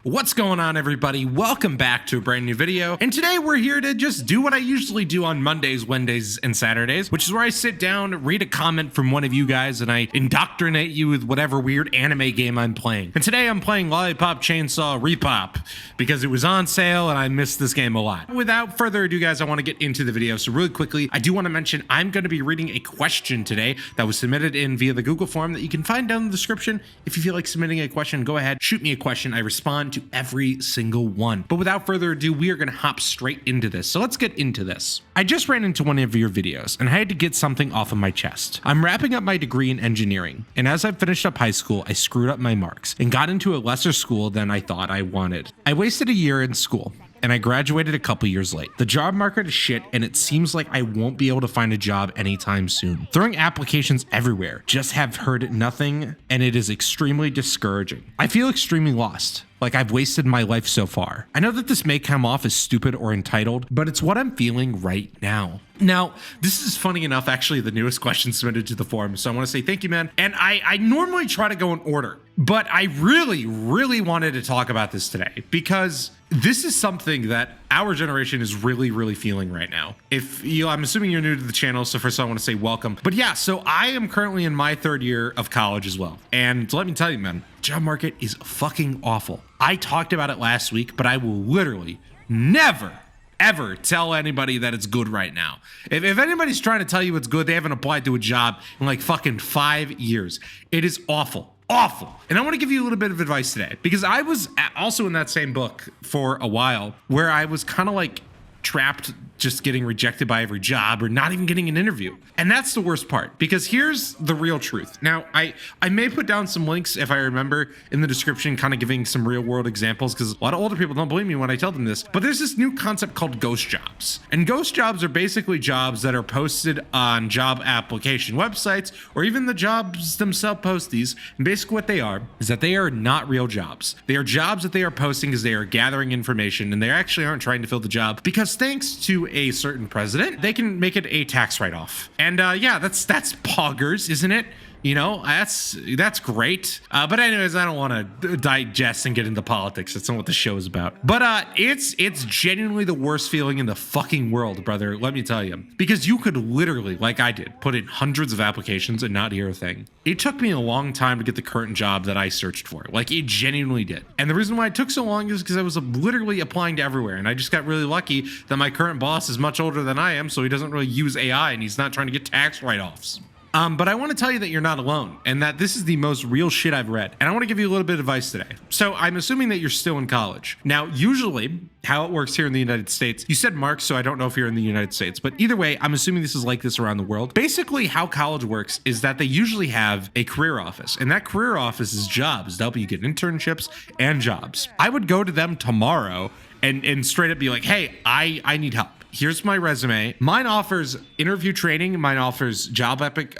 What's going on, everybody? Welcome back to a brand new video. And today we're here to just do what I usually do on Mondays, Wednesdays, and Saturdays, which is where I sit down, read a comment from one of you guys, and I indoctrinate you with whatever weird anime game I'm playing. And today I'm playing Lollipop Chainsaw Repop because it was on sale and I missed this game a lot. Without further ado, guys, I want to get into the video. So really quickly, I do want to mention I'm going to be reading a question today that was submitted in via the Google form that you can find down in the description. If you feel like submitting a question, go ahead, shoot me a question. I respond to every single one. But without further ado, we are going to hop straight into this. So let's get into this. I just ran into one of your videos and I had to get something off of my chest. I'm wrapping up my degree in engineering, and as I finished up high school, I screwed up my marks and got into a lesser school than I thought I wanted. I wasted a year in school, and I graduated a couple years late. The job market is shit, and it seems like I won't be able to find a job anytime soon. Throwing applications everywhere, just have heard nothing, and it is extremely discouraging. I feel extremely lost, like I've wasted my life so far. I know that this may come off as stupid or entitled, but it's what I'm feeling right now. Now, this is funny enough, actually the newest question submitted to the forum, so I want to say thank you, man. And I normally try to go in order, but I really wanted to talk about this today because this is something that our generation is really feeling right now. I'm assuming you're new to the channel, so first I want to say welcome. But yeah, so I am currently in my third year of college as well. And let me tell you, man, job market is fucking awful. I talked about it last week, but I will literally never ever tell anybody that it's good right now. If anybody's trying to tell you it's good, they haven't applied to a job in like fucking 5 years. It is awful. And I want to give you a little bit of advice today because I was also in that same book for a while where I was kind of like trapped just getting rejected by every job or not even getting an interview. And that's the worst part because here's the real truth. Now, I may put down some links if I remember in the description, kind of giving some real world examples because a lot of older people don't believe me when I tell them this, but there's this new concept called ghost jobs. And ghost jobs are basically jobs that are posted on job application websites or even the jobs themselves post these. And basically what they are is that they are not real jobs. They are jobs that they are posting because they are gathering information and they actually aren't trying to fill the job because thanks to a certain president, they can make it a tax write-off. And yeah, that's poggers, isn't it? You know, that's great. But anyways, I don't want to digest and get into politics. That's not what the show is about. But it's genuinely the worst feeling in the fucking world, brother. Let me tell you, because you could literally, like I did, put in hundreds of applications and not hear a thing. It took me a long time to get the current job that I searched for. Like it genuinely did. And the reason why it took so long is because I was literally applying to everywhere. And I just got really lucky that my current boss is much older than I am. So he doesn't really use AI and he's not trying to get tax write-offs. But I want to tell you that you're not alone and that this is the most real shit I've read. And I want to give you a little bit of advice today. So I'm assuming that you're still in college. Now, usually how it works here in the United States, you said Mark, so I don't know if you're in the United States, but either way, I'm assuming this is like this around the world. Basically how college works is that they usually have a career office, and that career office is jobs to help you get internships and jobs. I would go to them tomorrow and straight up be like, hey, I need help. Here's my resume. Mine offers interview training. Mine offers job epic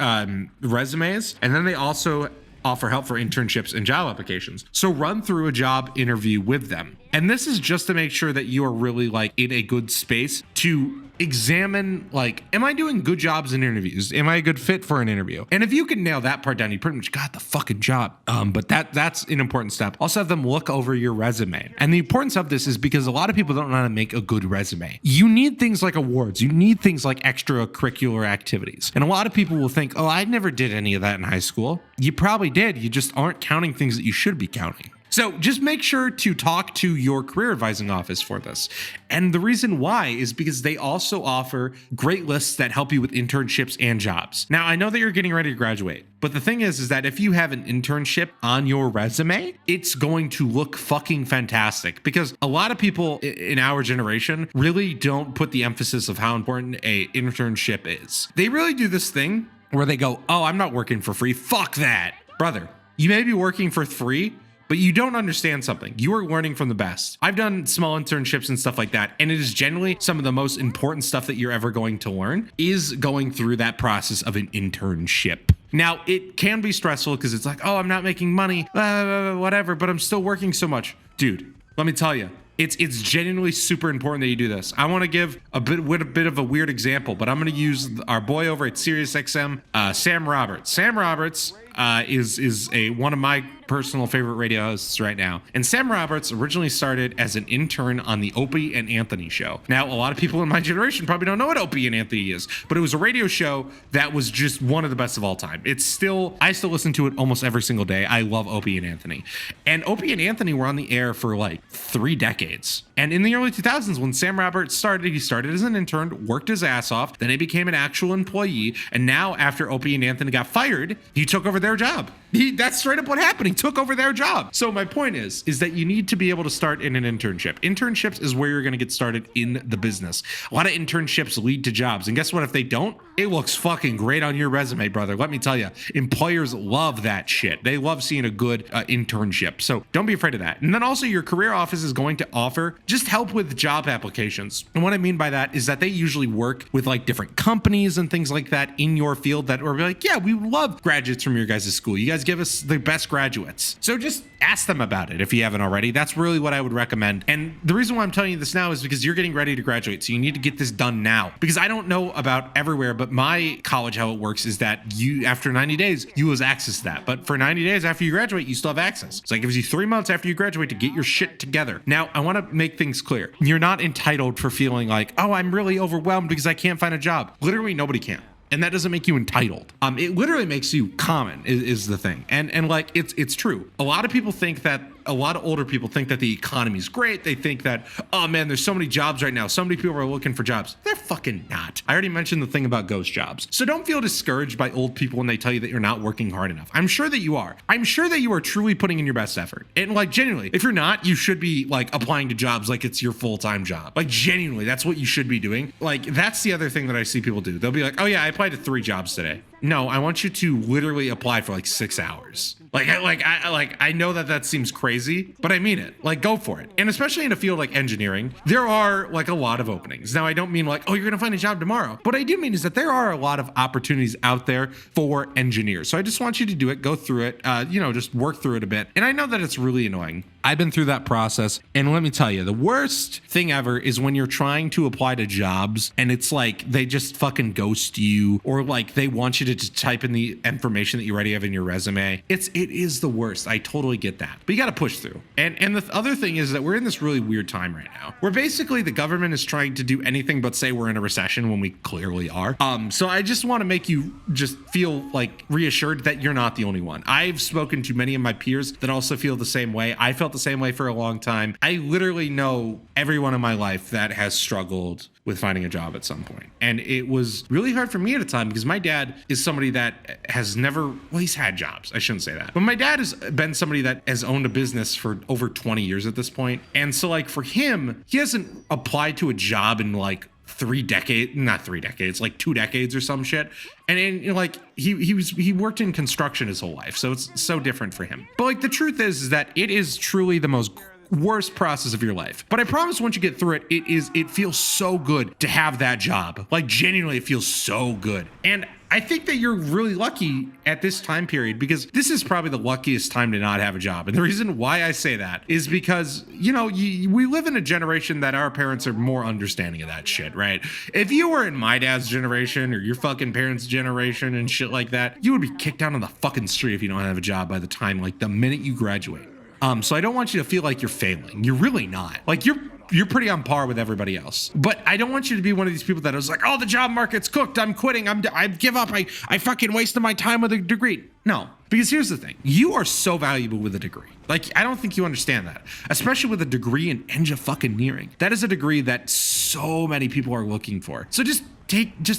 resumes. And then they also offer help for internships and job applications. So run through a job interview with them. And this is just to make sure that you are really like in a good space to examine, like, am I doing good jobs in interviews? Am I a good fit for an interview? And if you can nail that part down, you pretty much got the fucking job. But that's an important step. Also have them look over your resume. And the importance of this is because a lot of people don't know how to make a good resume. You need things like awards. You need things like extracurricular activities. And a lot of people will think, oh, I never did any of that in high school. You probably did. You just aren't counting things that you should be counting. So just make sure to talk to your career advising office for this. And the reason why is because they also offer great lists that help you with internships and jobs. Now, I know that you're getting ready to graduate, but the thing is that if you have an internship on your resume, it's going to look fucking fantastic because a lot of people in our generation really don't put the emphasis of how important a internship is. They really do this thing where they go, oh, I'm not working for free. Fuck that. Brother, you may be working for free, but you don't understand something. You are learning from the best. I've done small internships and stuff like that, and it is generally some of the most important stuff that you're ever going to learn is going through that process of an internship. Now, it can be stressful because it's like, oh, I'm not making money, whatever, but I'm still working so much. Dude, let me tell you, it's genuinely super important that you do this. I want to give a bit of a weird example, but I'm going to use our boy over at SiriusXM, Sam Roberts. Sam Roberts is one of my personal favorite radio hosts right now. And Sam Roberts originally started as an intern on the Opie and Anthony show. Now, a lot of people in my generation probably don't know what Opie and Anthony is, but it was a radio show that was just one of the best of all time. I still listen to it almost every single day. I love Opie and Anthony. And Opie and Anthony were on the air for like 3 decades. And in the early 2000s, when Sam Roberts started, he started as an intern, worked his ass off, then he became an actual employee. And now after Opie and Anthony got fired, he took over their job. That's straight up what happened. He took over their job. So my point is that you need to be able to start in an internship. Internships is where you're going to get started in the business. A lot of internships lead to jobs. And guess what? If they don't, it looks fucking great on your resume, brother. Let me tell you, employers love that shit. They love seeing a good internship. So don't be afraid of that. And then also your career office is going to offer just help with job applications. And what I mean by that is that they usually work with like different companies and things like that in your field that are like, yeah, we love graduates from your guys' school. You guys give us the best graduates. So just ask them about it if you haven't already. That's really what I would recommend. And the reason why I'm telling you this now is because you're getting ready to graduate. So you need to get this done now, because I don't know about everywhere, but my college, how it works is that you, after 90 days, you lose access to that. But for 90 days after you graduate, you still have access. So it gives you 3 months after you graduate to get your shit together. Now, I want to make things clear. You're not entitled for feeling like, oh, I'm really overwhelmed because I can't find a job. Literally, nobody can. And that doesn't make you entitled. It literally makes you common is the thing. And like, it's true. A lot of older people think that the economy is great. They think that, oh man, there's so many jobs right now. So many people are looking for jobs. They're fucking not. I already mentioned the thing about ghost jobs. So don't feel discouraged by old people when they tell you that you're not working hard enough. I'm sure that you are. I'm sure that you are truly putting in your best effort. And like, genuinely, if you're not, you should be like applying to jobs like it's your full-time job. Like, genuinely, that's what you should be doing. Like, that's the other thing that I see people do. They'll be like, oh yeah, I applied to 3 jobs today. No, I want you to literally apply for like 6 hours. I know that seems crazy, but I mean it. Like, go for it. And especially in a field like engineering, there are like a lot of openings. Now, I don't mean like, oh, you're gonna find a job tomorrow. What I do mean is that there are a lot of opportunities out there for engineers. So I just want you to do it, go through it, just work through it a bit. And I know that it's really annoying. I've been through that process. And let me tell you, the worst thing ever is when you're trying to apply to jobs and it's like they just fucking ghost you, or like they want you to type in the information that you already have in your resume. It is the worst. I totally get that. But you got to push through. And the other thing is that we're in this really weird time right now where basically the government is trying to do anything but say we're in a recession when we clearly are. So I just want to make you just feel like reassured that you're not the only one. I've spoken to many of my peers that also feel the same way. I felt the same way for a long time. I literally know everyone in my life that has struggled with finding a job at some point. And it was really hard for me at a time because my dad is somebody that has never, well, he's had jobs. I shouldn't say that. But my dad has been somebody that has owned a business for over 20 years at this point. And so like for him, he hasn't applied to a job in like 2 decades or some shit. And he worked in construction his whole life. So it's so different for him. But like the truth is that it is truly the most worst process of your life. But I promise once you get through it, it feels so good to have that job. Like genuinely, it feels so good. And I think that you're really lucky at this time period because this is probably the luckiest time to not have a job. And the reason why I say that is because, we live in a generation that our parents are more understanding of that shit, right? If you were in my dad's generation or your fucking parents' generation and shit like that, you would be kicked out on the fucking street if you don't have a job by the time, like the minute you graduate. So I don't want you to feel like you're failing. You're really not. Like you're pretty on par with everybody else. But I don't want you to be one of these people that is like, oh, the job market's cooked. I'm quitting. I give up. I fucking wasted my time with a degree. No, because here's the thing. You are so valuable with a degree. Like, I don't think you understand that, especially with a degree in engineering. That is a degree that so many people are looking for. So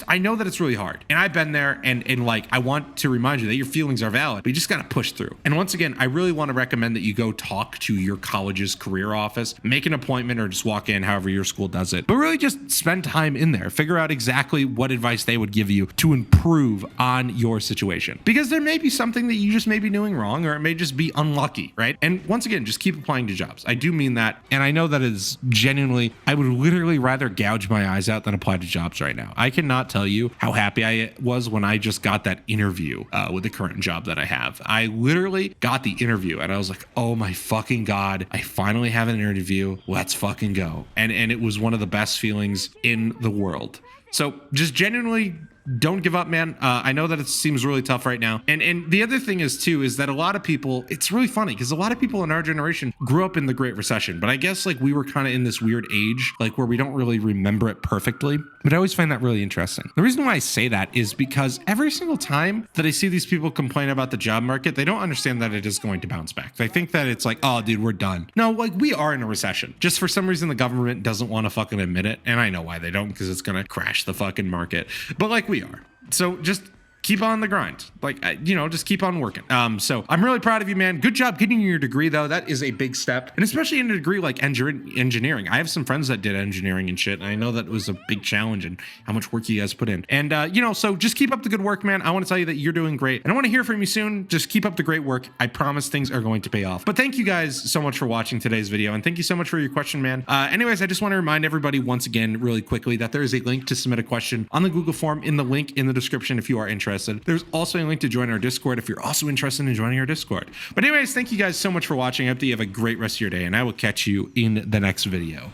I know that it's really hard and I've been there and like, I want to remind you that your feelings are valid, but you just got to push through. And once again, I really want to recommend that you go talk to your college's career office, make an appointment or just walk in, however your school does it, but really just spend time in there, figure out exactly what advice they would give you to improve on your situation. Because there may be something that you just may be doing wrong, or it may just be unlucky, right? And once again, just keep applying to jobs. I do mean that. And I know that is genuinely, I would literally rather gouge my eyes out than apply to jobs right now. I cannot tell you how happy I was when I just got that interview with the current job that I have. I literally got the interview and I was like, oh my fucking God, I finally have an interview. Let's fucking go. And it was one of the best feelings in the world. So just genuinely don't give up, man. I know that it seems really tough right now. And the other thing is too, is that a lot of people, it's really funny because a lot of people in our generation grew up in the Great Recession, but I guess like we were kind of in this weird age, like where we don't really remember it perfectly. But I always find that really interesting. The reason why I say that is because every single time that I see these people complain about the job market, they don't understand that it is going to bounce back. They think that it's like, oh dude, we're done. No, like we are in a recession. Just for some reason, the government doesn't want to fucking admit it. And I know why they don't, because it's going to crash the fucking market. But like we are. So just keep on the grind. Like, just keep on working. So I'm really proud of you, man. Good job getting your degree, though. That is a big step. And especially in a degree like engineering. I have some friends that did engineering and shit. And I know that was a big challenge and how much work you guys put in. And, so just keep up the good work, man. I want to tell you that you're doing great. And I want to hear from you soon. Just keep up the great work. I promise things are going to pay off. But thank you guys so much for watching today's video. And thank you so much for your question, man. Anyways, I just want to remind everybody once again, really quickly, that there is a link to submit a question on the Google form in the link in the description if you are interested. There's also a link to join our Discord if you're also interested in joining our Discord. But anyways, thank you guys so much for watching. I hope that you have a great rest of your day, and I will catch you in the next video.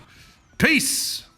Peace!